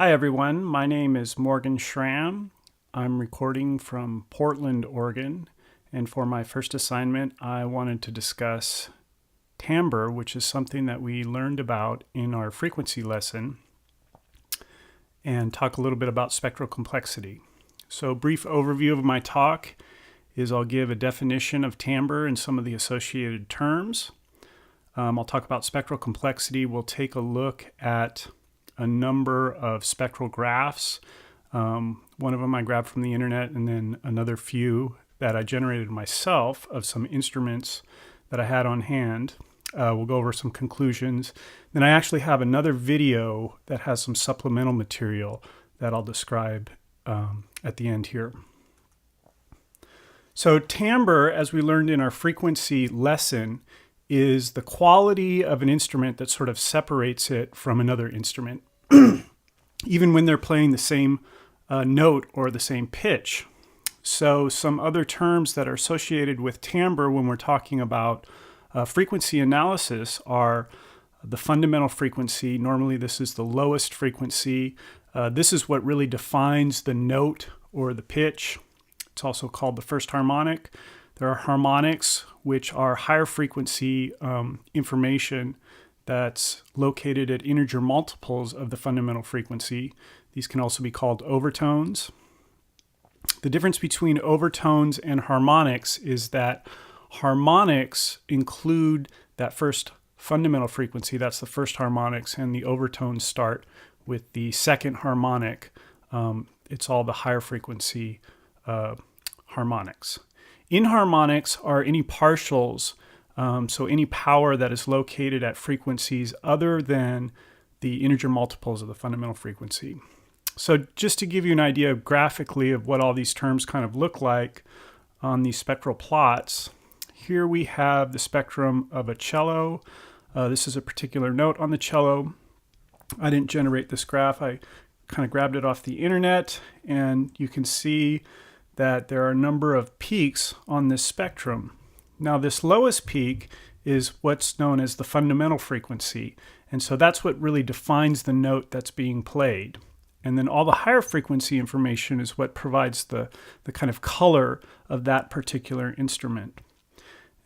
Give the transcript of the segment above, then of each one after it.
Hi everyone, my name is Morgan Schramm. I'm recording from Portland, Oregon, and for my first assignment I wanted to discuss timbre, which is something that we learned about in our frequency lesson, and talk a little bit about spectral complexity. So a brief overview of my talk is I'll give a definition of timbre and some of the associated terms. I'll talk about spectral complexity. We'll take a look at a number of spectral graphs. One of them I grabbed from the internet, and then another few that I generated myself of some instruments that I had on hand. We'll go over some conclusions. Then I actually have another video that has some supplemental material that I'll describe at the end here. So timbre, as we learned in our frequency lesson, is the quality of an instrument that sort of separates it from another instrument, even when they're playing the same note or the same pitch. So some other terms that are associated with timbre when we're talking about frequency analysis are the fundamental frequency. Normally this is the lowest frequency. This is what really defines the note or the pitch. It's also called the first harmonic. There are harmonics, which are higher frequency information that's located at integer multiples of the fundamental frequency. These can also be called overtones. The difference between overtones and harmonics is that harmonics include that first fundamental frequency, that's the first harmonics, and the overtones start with the second harmonic. It's all the higher frequency harmonics. Inharmonics are any partials, so any power that is located at frequencies other than the integer multiples of the fundamental frequency. So just to give you an idea graphically of what all these terms kind of look like on these spectral plots, here we have the spectrum of a cello. This is a particular note on the cello. I didn't generate this graph. I kind of grabbed it off the internet, and you can see that there are a number of peaks on this spectrum. Now this lowest peak is what's known as the fundamental frequency, and so that's what really defines the note that's being played. And then all the higher frequency information is what provides the kind of color of that particular instrument.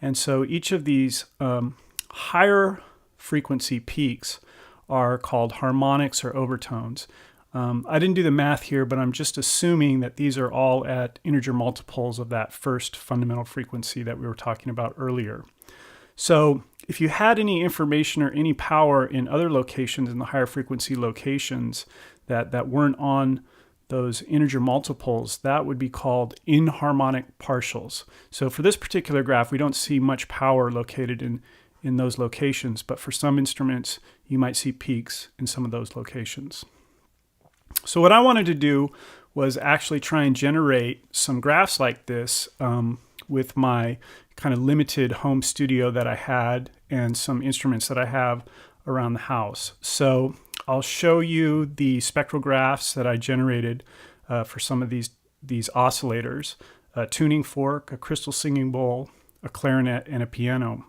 And so each of these higher frequency peaks are called harmonics or overtones. I didn't do the math here, but I'm just assuming that these are all at integer multiples of that first fundamental frequency that we were talking about earlier. So if you had any information or any power in other locations, in the higher frequency locations that weren't on those integer multiples, that would be called inharmonic partials. So for this particular graph, we don't see much power located in those locations, but for some instruments, you might see peaks in some of those locations. So what I wanted to do was actually try and generate some graphs like this with my kind of limited home studio that I had and some instruments that I have around the house. So I'll show you the spectral graphs that I generated for some of these oscillators: a tuning fork, a crystal singing bowl, a clarinet, and a piano.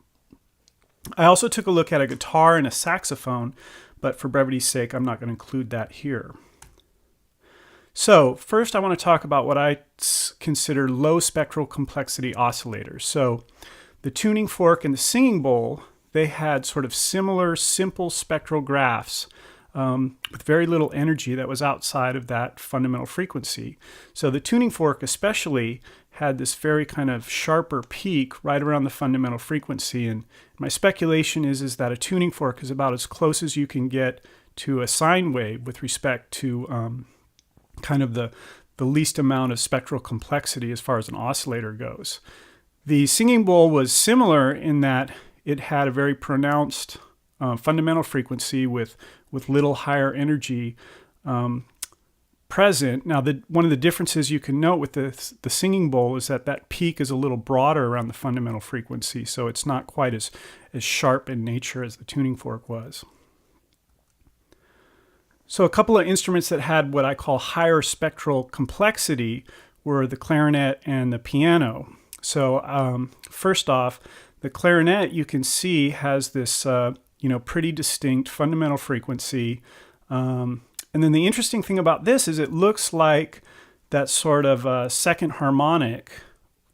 I also took a look at a guitar and a saxophone, but for brevity's sake, I'm not going to include that here. So first I want to talk about what I consider low spectral complexity oscillators. So the tuning fork and the singing bowl, they had sort of similar simple spectral graphs with very little energy that was outside of that fundamental frequency. So the tuning fork especially had this very kind of sharper peak right around the fundamental frequency, and my speculation is that a tuning fork is about as close as you can get to a sine wave with respect to kind of the least amount of spectral complexity as far as an oscillator goes. The singing bowl was similar in that it had a very pronounced fundamental frequency with little higher energy present. Now, one of the differences you can note with the singing bowl is that peak is a little broader around the fundamental frequency, so it's not quite as sharp in nature as the tuning fork was. So a couple of instruments that had what I call higher spectral complexity were the clarinet and the piano. So first off, the clarinet, you can see, has this pretty distinct fundamental frequency And then the interesting thing about this is it looks like that sort of second harmonic,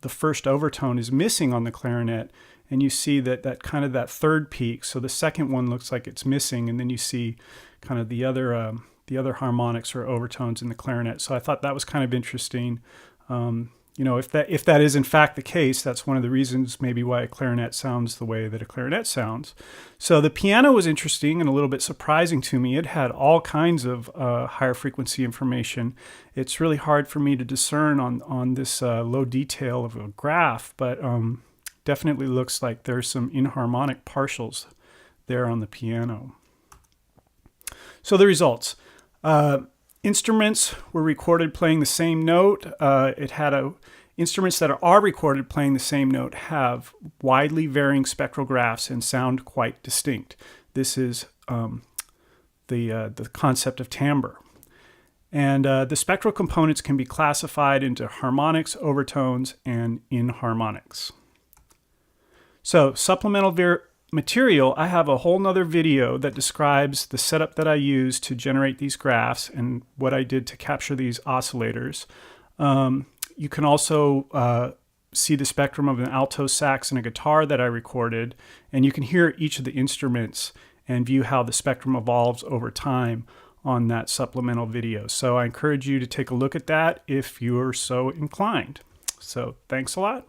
the first overtone, is missing on the clarinet. And you see that kind of that third peak. So the second one looks like it's missing, and then you see kind of the other harmonics or overtones in the clarinet. So I thought that was kind of interesting. You know, if that is in fact the case, that's one of the reasons maybe why a clarinet sounds the way that a clarinet sounds. So the piano was interesting and a little bit surprising to me. It had all kinds of higher frequency information. It's really hard for me to discern on this low detail of a graph, but definitely looks like there's some inharmonic partials there on the piano. So the results. Instruments were recorded playing the same note. Instruments that are recorded playing the same note have widely varying spectral graphs and sound quite distinct. This is the concept of timbre. And the spectral components can be classified into harmonics, overtones, and inharmonics. So supplemental material, I have a whole nother video that describes the setup that I used to generate these graphs and what I did to capture these oscillators. You can also see the spectrum of an alto sax and a guitar that I recorded, and you can hear each of the instruments and view how the spectrum evolves over time on that supplemental video. So I encourage you to take a look at that if you're so inclined. So thanks a lot.